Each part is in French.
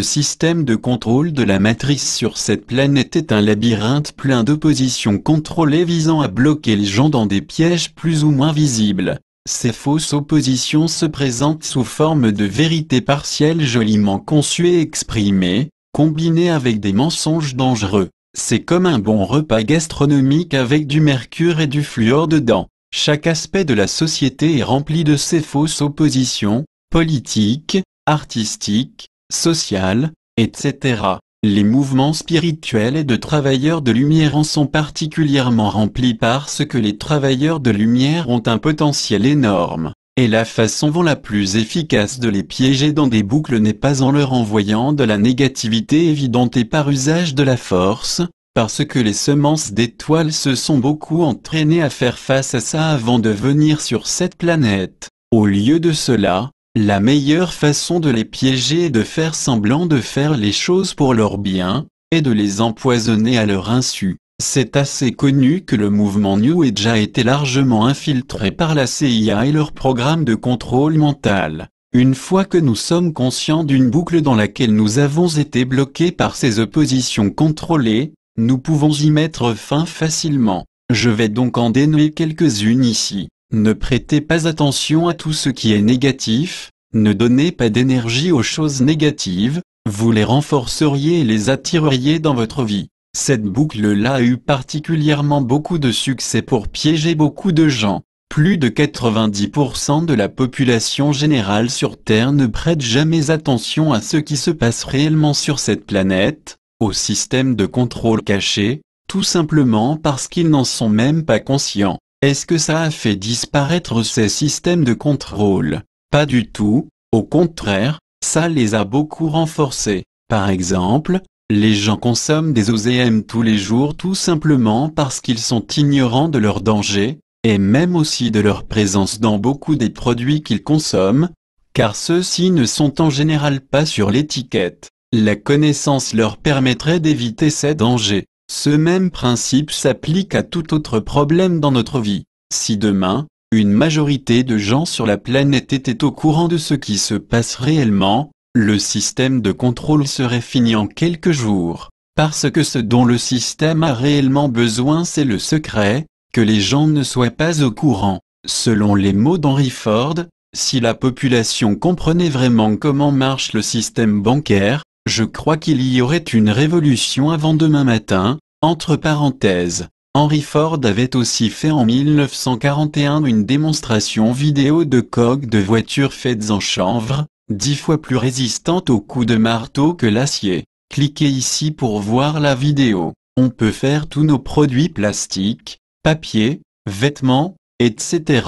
Le système de contrôle de la matrice sur cette planète est un labyrinthe plein d'oppositions contrôlées visant à bloquer les gens dans des pièges plus ou moins visibles. Ces fausses oppositions se présentent sous forme de vérités partielles joliment conçues et exprimées, combinées avec des mensonges dangereux. C'est comme un bon repas gastronomique avec du mercure et du fluor dedans. Chaque aspect de la société est rempli de ces fausses oppositions, politiques, artistiques, sociales, etc. Les mouvements spirituels et de travailleurs de lumière en sont particulièrement remplis parce que les travailleurs de lumière ont un potentiel énorme, et la façon la plus efficace de les piéger dans des boucles n'est pas en leur envoyant de la négativité évidente et par usage de la force, parce que les semences d'étoiles se sont beaucoup entraînées à faire face à ça avant de venir sur cette planète. Au lieu de cela, la meilleure façon de les piéger est de faire semblant de faire les choses pour leur bien, et de les empoisonner à leur insu. C'est assez connu que le mouvement New Age a été largement infiltré par la CIA et leur programme de contrôle mental. Une fois que nous sommes conscients d'une boucle dans laquelle nous avons été bloqués par ces oppositions contrôlées, nous pouvons y mettre fin facilement. Je vais donc en dénouer quelques-unes ici. Ne prêtez pas attention à tout ce qui est négatif, ne donnez pas d'énergie aux choses négatives, vous les renforceriez et les attireriez dans votre vie. Cette boucle-là a eu particulièrement beaucoup de succès pour piéger beaucoup de gens. Plus de 90% de la population générale sur Terre ne prête jamais attention à ce qui se passe réellement sur cette planète, au système de contrôle caché, tout simplement parce qu'ils n'en sont même pas conscients. Est-ce que ça a fait disparaître ces systèmes de contrôle? Pas du tout, au contraire, ça les a beaucoup renforcés. Par exemple, les gens consomment des OGM tous les jours tout simplement parce qu'ils sont ignorants de leur danger, et même aussi de leur présence dans beaucoup des produits qu'ils consomment, car ceux-ci ne sont en général pas sur l'étiquette. La connaissance leur permettrait d'éviter ces dangers. Ce même principe s'applique à tout autre problème dans notre vie. Si demain, une majorité de gens sur la planète étaient au courant de ce qui se passe réellement, le système de contrôle serait fini en quelques jours. Parce que ce dont le système a réellement besoin c'est le secret, que les gens ne soient pas au courant. Selon les mots d'Henry Ford, si la population comprenait vraiment comment marche le système bancaire, je crois qu'il y aurait une révolution avant demain matin. Entre parenthèses, Henry Ford avait aussi fait en 1941 une démonstration vidéo de coques de voitures faites en chanvre, 10 fois plus résistantes aux coups de marteau que l'acier. Cliquez ici pour voir la vidéo. On peut faire tous nos produits plastiques, papier, vêtements, etc.,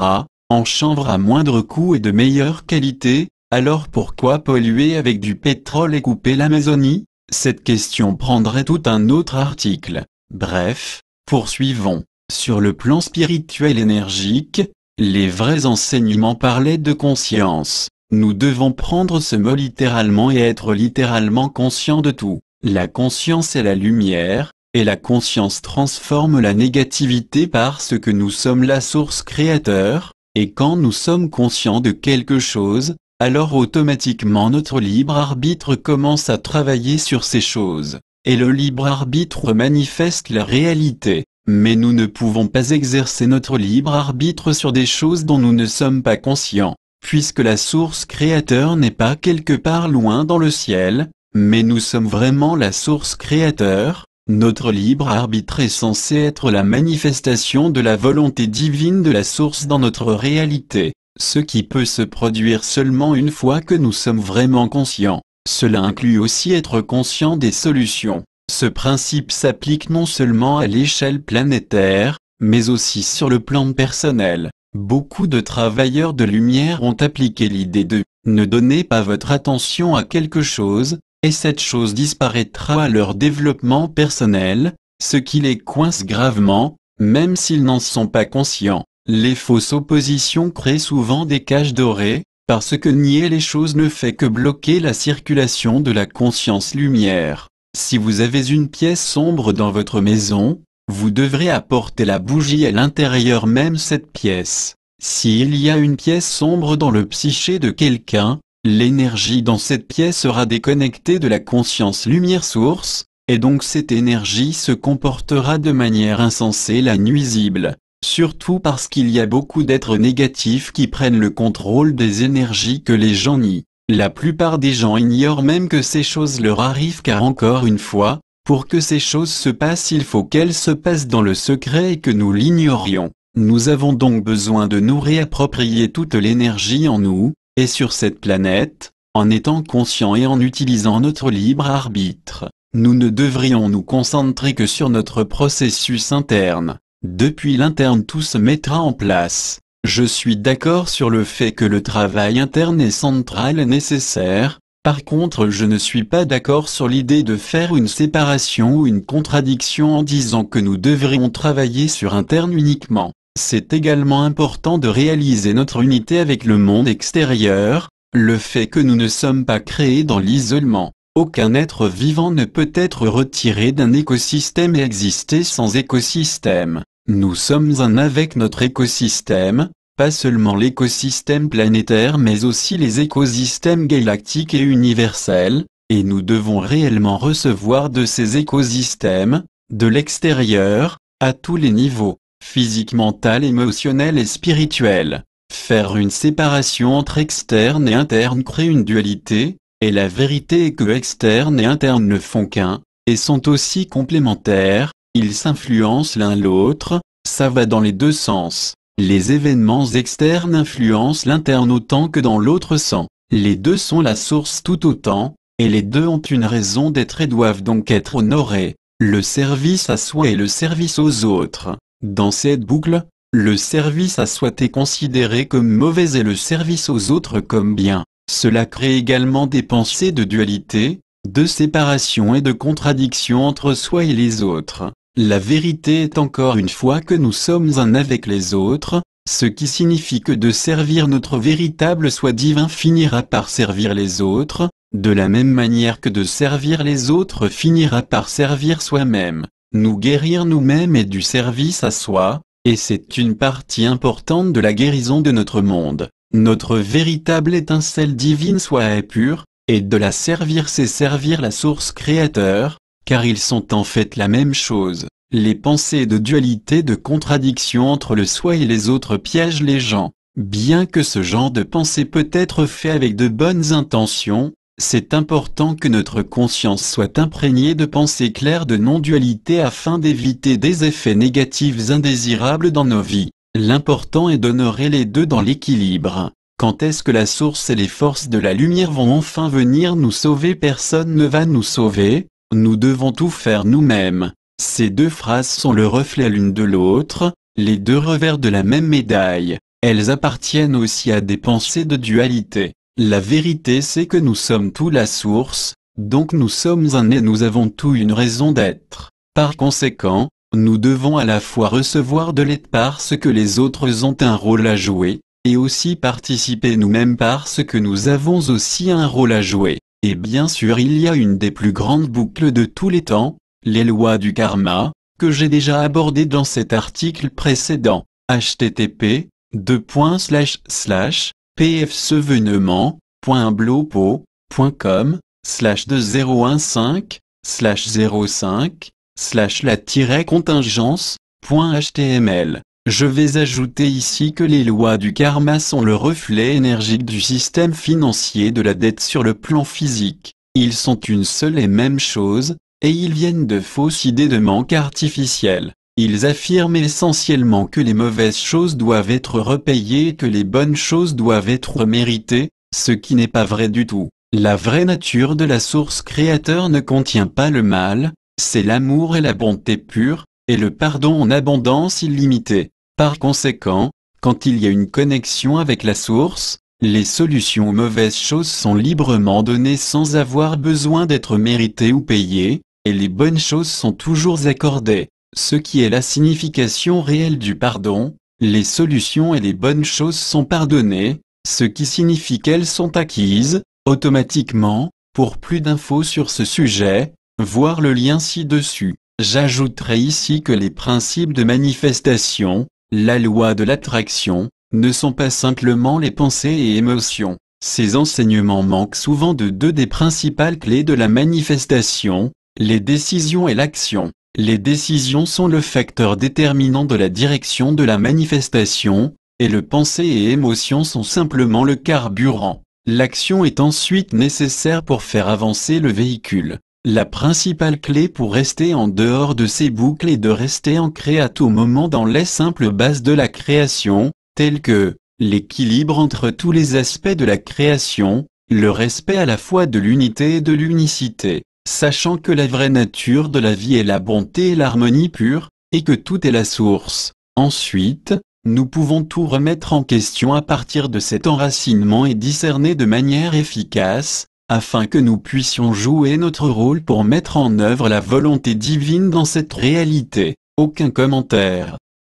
en chanvre à moindre coût et de meilleure qualité. Alors pourquoi polluer avec du pétrole et couper l'Amazonie? Cette question prendrait tout un autre article. Bref, poursuivons. Sur le plan spirituel énergique, les vrais enseignements parlaient de conscience. Nous devons prendre ce mot littéralement et être littéralement conscient de tout. La conscience est la lumière, et la conscience transforme la négativité parce que nous sommes la source créateur, et quand nous sommes conscients de quelque chose, alors automatiquement notre libre arbitre commence à travailler sur ces choses, et le libre arbitre manifeste la réalité. Mais nous ne pouvons pas exercer notre libre arbitre sur des choses dont nous ne sommes pas conscients, puisque la source créateur n'est pas quelque part loin dans le ciel, mais nous sommes vraiment la source créateur. Notre libre arbitre est censé être la manifestation de la volonté divine de la source dans notre réalité. Ce qui peut se produire seulement une fois que nous sommes vraiment conscients. Cela inclut aussi être conscient des solutions. Ce principe s'applique non seulement à l'échelle planétaire, mais aussi sur le plan personnel. Beaucoup de travailleurs de lumière ont appliqué l'idée de « ne donnez pas votre attention à quelque chose », et cette chose disparaîtra à leur développement personnel, ce qui les coince gravement, même s'ils n'en sont pas conscients. Les fausses oppositions créent souvent des cages dorées, parce que nier les choses ne fait que bloquer la circulation de la conscience lumière. Si vous avez une pièce sombre dans votre maison, vous devrez apporter la bougie à l'intérieur même cette pièce. S'il y a une pièce sombre dans le psyché de quelqu'un, l'énergie dans cette pièce sera déconnectée de la conscience lumière source, et donc cette énergie se comportera de manière insensée la nuisible, surtout parce qu'il y a beaucoup d'êtres négatifs qui prennent le contrôle des énergies que les gens nient. La plupart des gens ignorent même que ces choses leur arrivent car encore une fois, pour que ces choses se passent il faut qu'elles se passent dans le secret et que nous l'ignorions. Nous avons donc besoin de nous réapproprier toute l'énergie en nous, et sur cette planète, en étant conscients et en utilisant notre libre arbitre. Nous ne devrions nous concentrer que sur notre processus interne. Depuis l'interne tout se mettra en place. Je suis d'accord sur le fait que le travail interne est central et nécessaire. Par contre je ne suis pas d'accord sur l'idée de faire une séparation ou une contradiction en disant que nous devrions travailler sur interne uniquement. C'est également important de réaliser notre unité avec le monde extérieur, le fait que nous ne sommes pas créés dans l'isolement. Aucun être vivant ne peut être retiré d'un écosystème et exister sans écosystème. Nous sommes un avec notre écosystème, pas seulement l'écosystème planétaire mais aussi les écosystèmes galactiques et universels, et nous devons réellement recevoir de ces écosystèmes, de l'extérieur, à tous les niveaux, physique, mental, émotionnel et spirituel. Faire une séparation entre externe et interne crée une dualité, et la vérité est que externe et interne ne font qu'un, et sont aussi complémentaires, ils s'influencent l'un l'autre, ça va dans les deux sens. Les événements externes influencent l'interne autant que dans l'autre sens. Les deux sont la source tout autant, et les deux ont une raison d'être et doivent donc être honorés. Le service à soi et le service aux autres. Dans cette boucle, le service à soi est considéré comme mauvais et le service aux autres comme bien. Cela crée également des pensées de dualité, de séparation et de contradiction entre soi et les autres. La vérité est encore une fois que nous sommes un avec les autres, ce qui signifie que de servir notre véritable soi divin finira par servir les autres, de la même manière que de servir les autres finira par servir soi-même. Nous guérir nous-mêmes est du service à soi, et c'est une partie importante de la guérison de notre monde. Notre véritable étincelle divine soi est pure, et de la servir c'est servir la source créateur, car ils sont en fait la même chose. Les pensées de dualité de contradiction entre le soi et les autres piègent les gens. Bien que ce genre de pensée peut être fait avec de bonnes intentions, c'est important que notre conscience soit imprégnée de pensées claires de non-dualité afin d'éviter des effets négatifs indésirables dans nos vies. L'important est d'honorer les deux dans l'équilibre. Quand est-ce que la source et les forces de la lumière vont enfin venir nous sauver? Personne ne va nous sauver, nous devons tout faire nous-mêmes. Ces deux phrases sont le reflet l'une de l'autre, les deux revers de la même médaille. Elles appartiennent aussi à des pensées de dualité. La vérité c'est que nous sommes tous la source, donc nous sommes un et nous avons tous une raison d'être. Par conséquent, nous devons à la fois recevoir de l'aide parce que les autres ont un rôle à jouer, et aussi participer nous-mêmes parce que nous avons aussi un rôle à jouer. Et bien sûr il y a une des plus grandes boucles de tous les temps, les lois du karma, que j'ai déjà abordé dans cet article précédent. http://pfsevenement.blogpo.com/2015/la-contingence.html. Je vais ajouter ici que les lois du karma sont le reflet énergique du système financier de la dette sur le plan physique. Ils sont une seule et même chose, et ils viennent de fausses idées de manque artificiel. Ils affirment essentiellement que les mauvaises choses doivent être repayées et que les bonnes choses doivent être méritées, ce qui n'est pas vrai du tout. La vraie nature de la source créateur ne contient pas le mal, c'est l'amour et la bonté pure, et le pardon en abondance illimitée. Par conséquent, quand il y a une connexion avec la source, les solutions aux mauvaises choses sont librement données sans avoir besoin d'être méritées ou payées, et les bonnes choses sont toujours accordées. Ce qui est la signification réelle du pardon, les solutions et les bonnes choses sont pardonnées, ce qui signifie qu'elles sont acquises, automatiquement. Pour plus d'infos sur ce sujet, voir le lien ci-dessus. J'ajouterai ici que les principes de manifestation, la loi de l'attraction, ne sont pas simplement les pensées et émotions. Ces enseignements manquent souvent de deux des principales clés de la manifestation, les décisions et l'action. Les décisions sont le facteur déterminant de la direction de la manifestation, et le pensée et émotion sont simplement le carburant. L'action est ensuite nécessaire pour faire avancer le véhicule. La principale clé pour rester en dehors de ces boucles est de rester ancré à tout moment dans les simples bases de la création, telles que l'équilibre entre tous les aspects de la création, le respect à la fois de l'unité et de l'unicité, sachant que la vraie nature de la vie est la bonté et l'harmonie pure, et que tout est la source. Ensuite, nous pouvons tout remettre en question à partir de cet enracinement et discerner de manière efficace, afin que nous puissions jouer notre rôle pour mettre en œuvre la volonté divine dans cette réalité. Aucun commentaire.